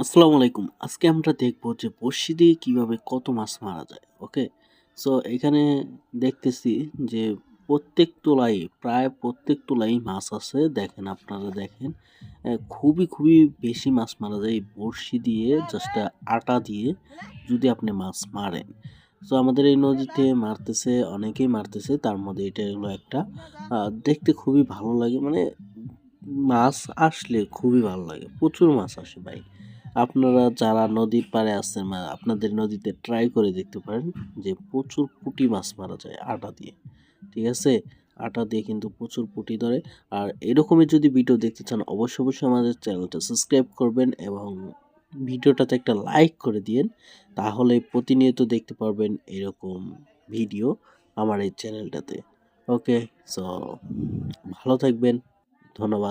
আসসালামু আলাইকুম। আজকে আমরা দেখব যে বড়শি দিয়ে কিভাবে কত মাছ মারা যায়। ওকে? সো এখানে দেখতেছি যে প্রায় প্রত্যেক তোলাই মাছ আছে। দেখেন আপনারা দেখেন। খুবই বেশি মাছ মারা যায় এই বড়শি দিয়ে জাস্ট আটা দিয়ে যদি আপনি মাছ মারেন। সো আমাদের এই নদীতে মারতেছে, অনেকেই মারতেছে। তার মধ্যে এটা হলো একটা। দেখতে খুবই ভালো লাগে। মানে মাছ আসলে খুবই ভালো লাগে। প্রচুর মাছ আসে ভাই। আপনারা যারা নদীর পাড়ে আছেন আপনাদের নদীতে ট্রাই করে দেখতে পারেন যে প্রচুর পুঁটি মাছ মারা যায় আটা দিয়ে। ঠিক আছে? আটা দিয়ে কিন্তু প্রচুর পুঁটি ধরে। আর এরকমই যদি ভিডিও দেখতে চান অবশ্যই আমাদের চ্যানেলটা সাবস্ক্রাইব করবেন এবং ভিডিওটাতে একটা লাইক করে দিয়েন। তাহলে প্রতিনিয়ত দেখতে পারবেন এরকম ভিডিও আমার এই চ্যানেলটাতে। ওকে? সো ভালো থাকবেন। ধন্যবাদ।